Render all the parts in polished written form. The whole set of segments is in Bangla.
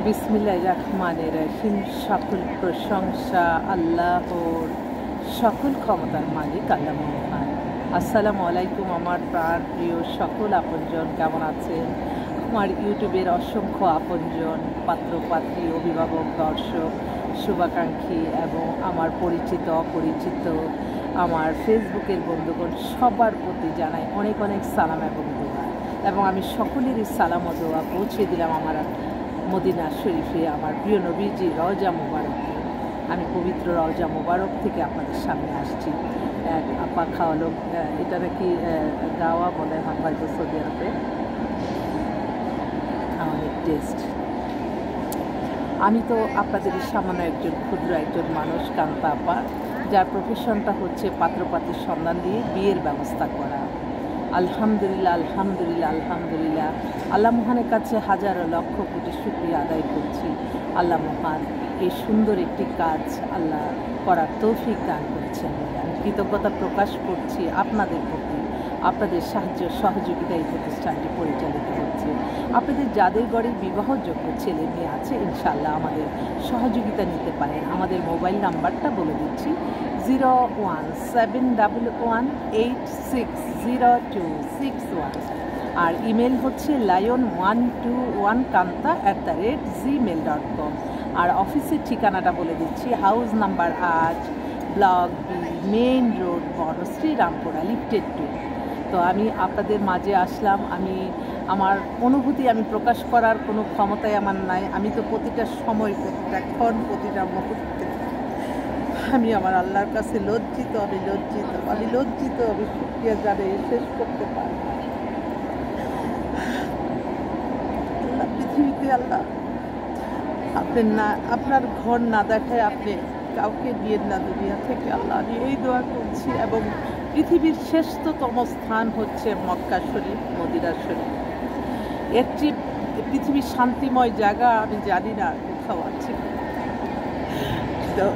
বিসমিল্লাহির রহমানির রহিম। সকল প্রশংসা আল্লাহর, সকল ক্ষমতার মালিক আল্লাহ মহান। আসসালামু আলাইকুম আমার প্রাণ প্রিয় সকল আপনজন, কেমন আছেন? আমার ইউটিউবের অসংখ্য আপনজন, পাত্রপাত্রী, অভিভাবক, দর্শক, শুভাকাঙ্ক্ষী এবং আমার পরিচিত অপরিচিত আমার ফেসবুকের বন্ধুগণ, সবার প্রতি জানাই অনেক অনেক সালাম এবং দোয়া। এবং আমি সকলেরই সালাম ও দোয়া পৌঁছে দিলাম আমার মদিনা শরীফে, আমার প্রিয় নবীজি রওজা মুবারকে। আমি পবিত্র রওজা মুবারক থেকে আপনাদের সামনে আসছি। এক আপা খাওয়ালো, এটা নাকি গাওয়া বলে হয় হয়তো সৌদি আরবে, আমাদের টেস্ট। আমি তো আপনাদের সামান্য একজন ক্ষুদ্র একজন মানুষ, কান্তা আপা, যার প্রফেশনটা হচ্ছে পাত্রপাত্রীর সন্ধান দিয়ে বিয়ের ব্যবস্থা করা। আলহামদুলিল্লাহ আলহামদুলিল্লাহ আলহামদুলিল্লাহ, আল্লাহ মহানের কাছে হাজারো লক্ষ কোটি শুকরিয়া আদায় করছি। আল্লাহ মহান এই সুন্দর একটি কাজ আল্লাহ করার তৌফিক দান করেছেন বলে আমি কৃতজ্ঞতা প্রকাশ করছি আপনাদের প্রতি। আপনাদের সাহায্য সহযোগিতা এই প্রতিষ্ঠানটি পরিচালিত হচ্ছে। আপনাদের যাদের ঘরে বিবাহযোগ্য ছেলে মেয়ে আছে, ইনশাআল্লাহ আমাদের সহযোগিতা নিতে পারেন। আমাদের মোবাইল নাম্বারটা বলে দিচ্ছি, 0171860261, আর ইমেল হচ্ছে lion121kanta@gmail.com। আর অফিসের ঠিকানাটা বলে দিচ্ছি, house number 8, block B, main road, Banasree, Rampura, লিফটেড 2। তো আমি আপনাদের মাঝে আসলাম। আমি আমার অনুভূতি আমি প্রকাশ করার কোনো ক্ষমতাই আমার নাই। আমি তো প্রতিটা সময়, প্রতিটা ক্ষণ, প্রতিটা মুহূর্তে আমি আমার আল্লাহর কাছে লজ্জিত, আমি শুকরিয়া জানিয়ে শেষ করতে পারি। আল্লাহ পৃথিবীতে, আল্লাহ আপনার ঘর না দেখায় আপনি কাউকে দিয়ে না দুনিয়া থেকে। আল্লাহ আমি এই দোয়া করছি। এবং পৃথিবীর শ্রেষ্ঠতম স্থান হচ্ছে মক্কা শরীফ, মদিনা শরীফ। এর চেয়ে পৃথিবীর শান্তিময় জায়গা আমি জানি না কোথাও আছে। তো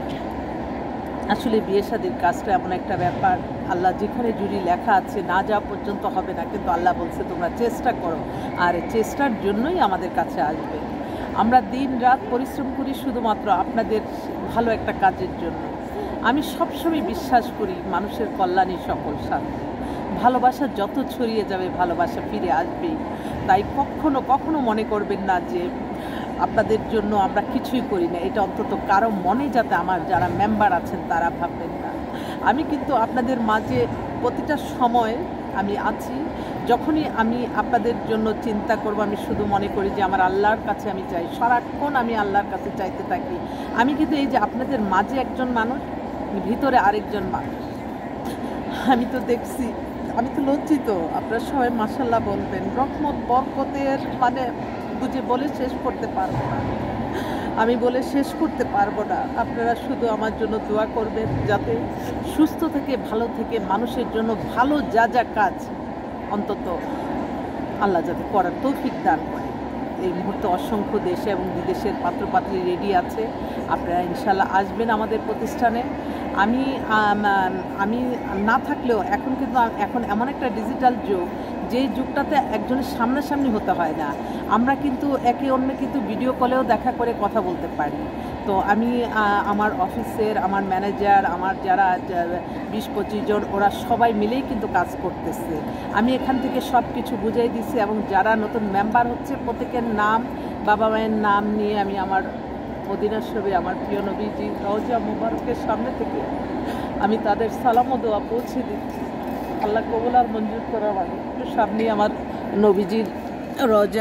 আসলে বিয়ে শাদীর কাজটা এমন একটা ব্যাপার, আল্লাহ যেখানে জুড়ি লেখা আছে না যাওয়া পর্যন্ত হবে না, কিন্তু আল্লাহ বলছে তোমরা চেষ্টা করো, আর চেষ্টার জন্যই আমাদের কাছে আসবে। আমরা দিন রাত পরিশ্রম করি শুধুমাত্র আপনাদের ভালো একটা কাজের জন্য। আমি সবসময় বিশ্বাস করি মানুষের কল্যাণই সকল শান্তি। ভালোবাসা যত ছড়িয়ে যাবে ভালোবাসা ফিরে আসবেই। তাই কখনো কখনো মনে করবেন না যে আপনাদের জন্য আমরা কিছুই করি না। এটা অন্তত কারো মনে যাতে আমার যারা মেম্বার আছেন তারা ভাববেন না। আমি কিন্তু আপনাদের মাঝে প্রতিটা সময় আমি আছি। যখনই আমি আপনাদের জন্য চিন্তা করব, আমি শুধু মনে করি যে আমার আল্লাহর কাছে আমি চাই, সারাক্ষণ আমি আল্লাহর কাছে চাইতে থাকি। আমি কিন্তু এই যে আপনাদের মাঝে একজন মানুষ, ভিতরে আরেকজন মানুষ। আমি তো দেখছি, আমি তো লজ্জিত। আপনারা সবাই মাশাআল্লাহ বলবেন, রহমত বরকতের মানে বুঝে বলে শেষ করতে পারবো না, আমি বলে শেষ করতে পারবো না। আপনারা শুধু আমার জন্য দোয়া করবেন যাতে সুস্থ থেকে, ভালো থেকে, মানুষের জন্য ভালো যা যা কাজ অন্তত আল্লাহ যাতে করার তৌফিক দান করে। এই মুহূর্তে অসংখ্য দেশে এবং বিদেশের পাত্রপাত্রী রেডি আছে। আপনারা ইনশাআল্লাহ আসবেন আমাদের প্রতিষ্ঠানে। আমি না থাকলেও এখন কিন্তু এখন এমন একটা ডিজিটাল যুগ, যেই যুগটাতে একজনের সামনাসামনি হতে হয় না। আমরা কিন্তু একে অন্য কিন্তু ভিডিও কলেও দেখা করে কথা বলতে পারি। তো আমি আমার অফিসের, আমার ম্যানেজার, আমার যারা 20-25 জন, ওরা সবাই মিলেই কিন্তু কাজ করতেছে। আমি এখান থেকে সব কিছু বুঝিয়ে দিচ্ছি। এবং যারা নতুন মেম্বার হচ্ছে প্রত্যেকের নাম, বাবা মায়ের নাম নিয়ে আমি আমার মদিনা শরীফে, আমার প্রিয় নবীজি রওজা মুবারকের সামনে থেকে আমি তাদের সালাম ও দোয়া পৌঁছে দিচ্ছি। আল্লাহ কবুল আর মঞ্জুর করা, মানে সামনে আমার নবীজির রওজা।